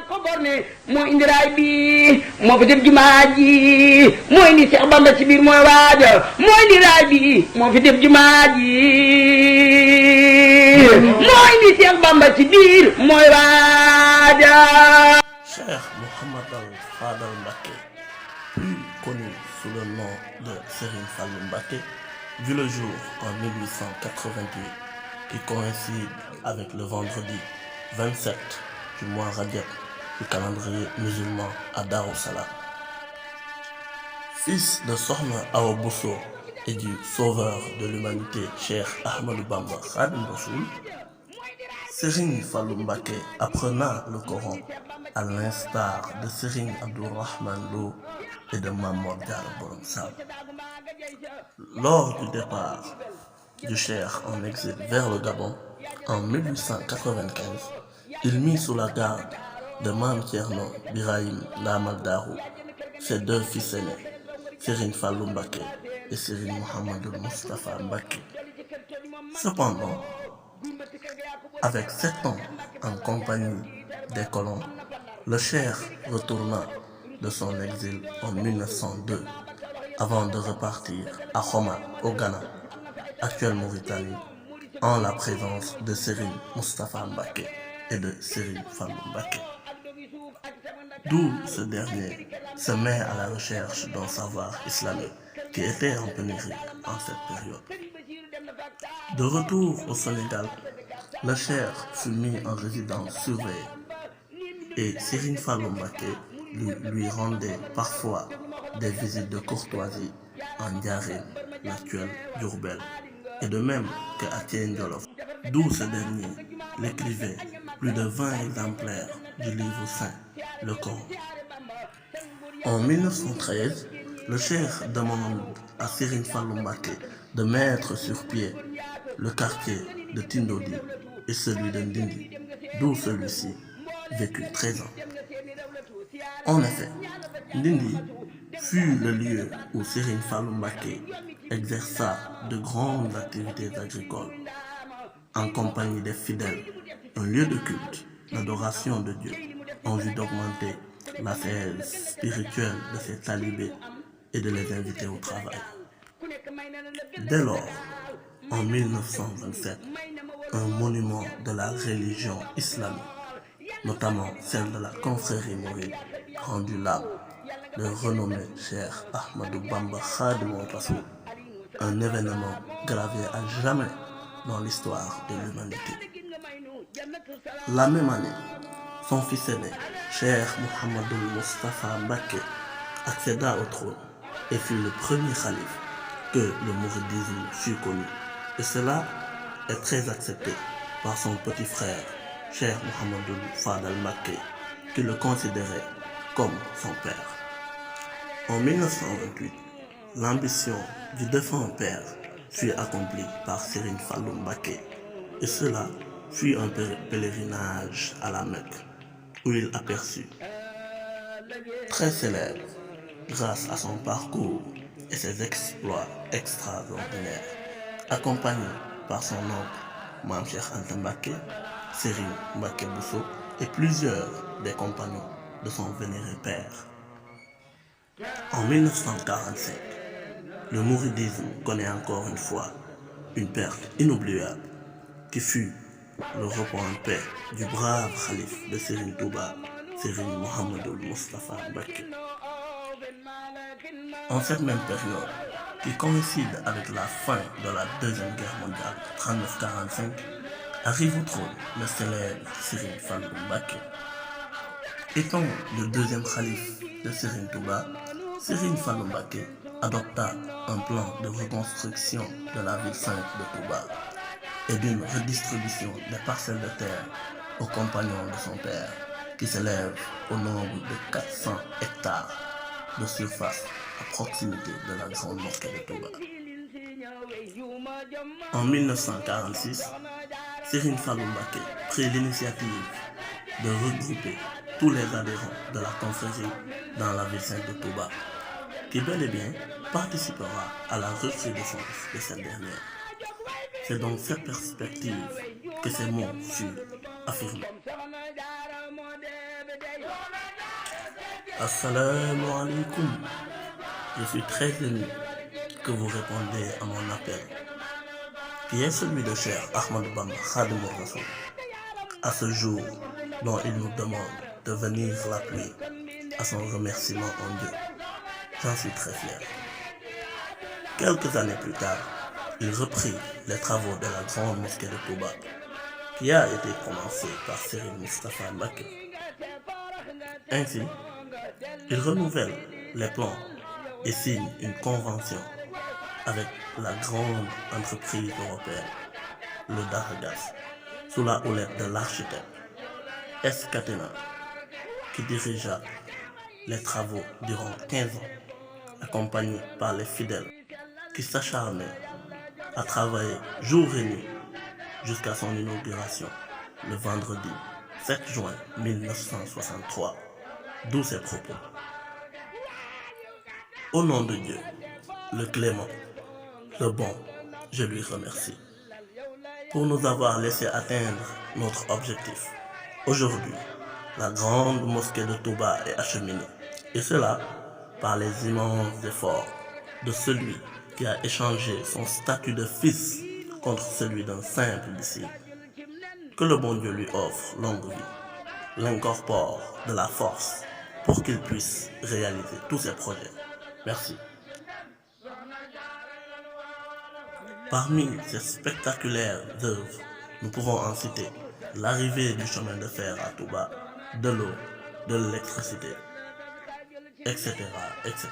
ko borne moo indi raay bi moo fi def jumaa ji moo indi Seex Bamba ci biir mooy waaja moo indi raay bi moo fi def jumaa ji moo indi Seex Bamba ci biir mooy waaja. Cheikh Mouhamad Al Fadal Mbacké, plus connu sous le nom de Serigne Fallou Mbacké, vit le jour en 1888, qui coïncide avec le vendredi 27 du mois Rajab du calendrier musulman à Darou Salam. Fils de Sokhna Awa Bousso et du sauveur de l'humanité Cheikh Ahmadou Bamba Khadim Rassoul, Serigne Fallou Mbacké apprenant le Coran à l'instar de Serigne Abdourahmane Lo et de Mame Mor Diarra Borom Sam. Lors du départ du Cheikh en exil vers le Gabon en 1895, il mit sous la garde de Mame Thierno Birahim Lamal Darou ses deux fils aînés, Serigne Fallou Mbacké et Serigne Mouhamadoul Moustapha Mbacké. Cependant, avec 7 ans en compagnie des colons, le Cheikh retourna de son exil en 1902 avant de repartir à Homa au Ghana, actuelle Mauritanie, en la présence de Serigne Moustapha Mbacké et de Serigne Fallou Mbacké. D'où ce dernier se met à la recherche d'un savoir islamique qui était en pénurie en cette période. De retour au Sénégal, le Cheikh fut mis en résidence surveillée et Serigne Fallou Mbacké lui rendait parfois des visites de courtoisie en Ndiarème, l'actuel Diourbel, et de même qu'à Thiène Jolof, d'où ce dernier l'écrivait plus de 20 exemplaires du livre saint, le Coran. En 1913, le Cheikh demande à Serigne Fallou Mbacké de mettre sur pied le quartier de Tindodi et celui de Ndindi, d'où celui-ci vécut 13 ans. En effet, Ndindi fut le lieu où Serigne Fallou Mbacké exerça de grandes activités agricoles, en compagnie des fidèles, un lieu de culte, d'adoration de Dieu, en vue d'augmenter l'ascèse spirituelle de ses talibés et de les inviter au travail. Dès lors, en 1927, un monument de la religion islamique, notamment celle de la confrérie mouride, rendu là, le renommé Cheikh Ahmadou Bamba Khadim Rassoul, un événement gravé à jamais dans l'histoire de l'humanité. La même année, son fils aîné, Cheikh Mouhamadoul Moustapha Mbacké, accéda au trône et fut le premier khalife que le mouridisme fut connu. Et cela est très accepté par son petit frère, Cheikh Mouhamadoul Fadal Mbacké, qui le considérait comme son père. En 1928, l'ambition du défunt père fut accomplie par Serigne Fallou Mbacké, et cela fut un pèlerinage à la Mecque, où il aperçut, très célèbre grâce à son parcours et ses exploits extraordinaires, accompagné par son oncle Mame Cheikh Anta Mbacké, Serigne Mbacké Bousso et plusieurs des compagnons de son vénéré père. En 1945, le mouridisme connaît encore une fois une perte inoubliable qui fut le repos en paix du brave khalife de Serigne Touba, Serigne Mouhamadoul Moustapha Mbacké. En cette même période, qui coïncide avec la fin de la Deuxième Guerre mondiale 39-45, arrive au trône le célèbre Serigne Fallou Mbacké. Étant le deuxième khalife de Serigne Touba, Serigne Fallou Mbacké adopta un plan de reconstruction de la ville sainte de Touba et d'une redistribution des parcelles de terre aux compagnons de son père, qui s'élèvent au nombre de 400 hectares de surface à proximité de la grande mosquée de Touba. En 1946, Serigne Fallou Mbacké prit l'initiative de regrouper tous les adhérents de la confrérie dans la ville sainte de Touba, qui bel et bien participera à la reconstruction de cette dernière. C'est dans cette perspective que ces mots furent affirmés. Assalamu alaikum. Je suis très ému que vous répondiez à mon appel, qui est celui de Cheikh Ahmadou Bamba Khadimou Rassoul, à ce jour dont il nous demande de venir l'appeler à son remerciement en Dieu. J'en suis très fier. Quelques années plus tard, il reprit les travaux de la grande mosquée de Touba, qui a été commencée par Serigne Moustapha Mbacké. Ainsi, il renouvelle les plans et signe une convention avec la grande entreprise européenne, le Daragas, sous la houlette de l'architecte S. Catena, qui dirigea les travaux durant 15 ans, accompagné par les fidèles qui s'acharnaient à travailler jour et nuit jusqu'à son inauguration le vendredi 7 juin 1963, d'où ces propos. Au nom de Dieu, le clément, le bon, je lui remercie pour nous avoir laissé atteindre notre objectif. Aujourd'hui, la grande mosquée de Touba est acheminée, et cela par les immenses efforts de celui qui a échangé son statut de fils contre celui d'un simple disciple. Que le bon Dieu lui offre longue vie, l'incorpore de la force pour qu'il puisse réaliser tous ses projets. Merci. Parmi ces spectaculaires œuvres, nous pouvons en citer l'arrivée du chemin de fer à Touba, de l'eau, de l'électricité, etc., etc.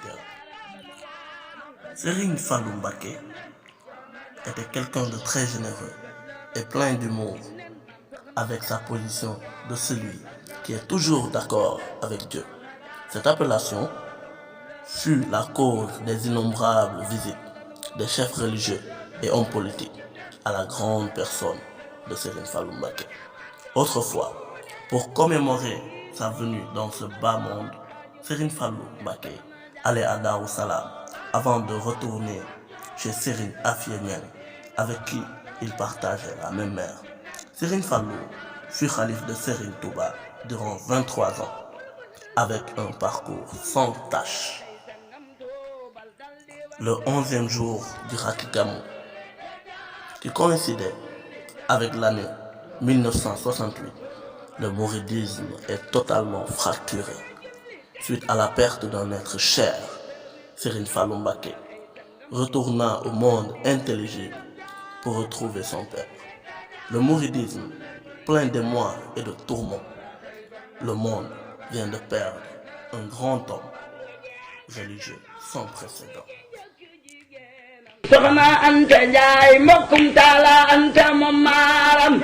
Serigne Fallou Mbacké était quelqu'un de très généreux et plein d'humour, avec sa position de celui qui est toujours d'accord avec Dieu. Cette appellation fut la cause des innombrables visites des chefs religieux et hommes politiques à la grande personne de Serigne Fallou Mbacké. Autrefois, pour commémorer sa venue dans ce bas monde, Serigne Fallou Mbacké allait à Darou Salam avant de retourner chez Serigne Afia Niang, avec qui il partageait la même mère. Serigne Fallou fut khalife de Serigne Touba durant 23 ans, avec un parcours sans tache. Le 11e jour du Rakikamou, qui coïncidait avec l'année 1968, le mouridisme est totalement fracturé. Suite à la perte d'un être cher, Serigne Fallou Mbacké retourna au monde intelligible pour retrouver son père. Le mouridisme, plein d'émoi et de tourments, le monde vient de perdre un grand homme religieux sans précédent. Soxna Anta Njaay mbokkum Taala Anta moom maaram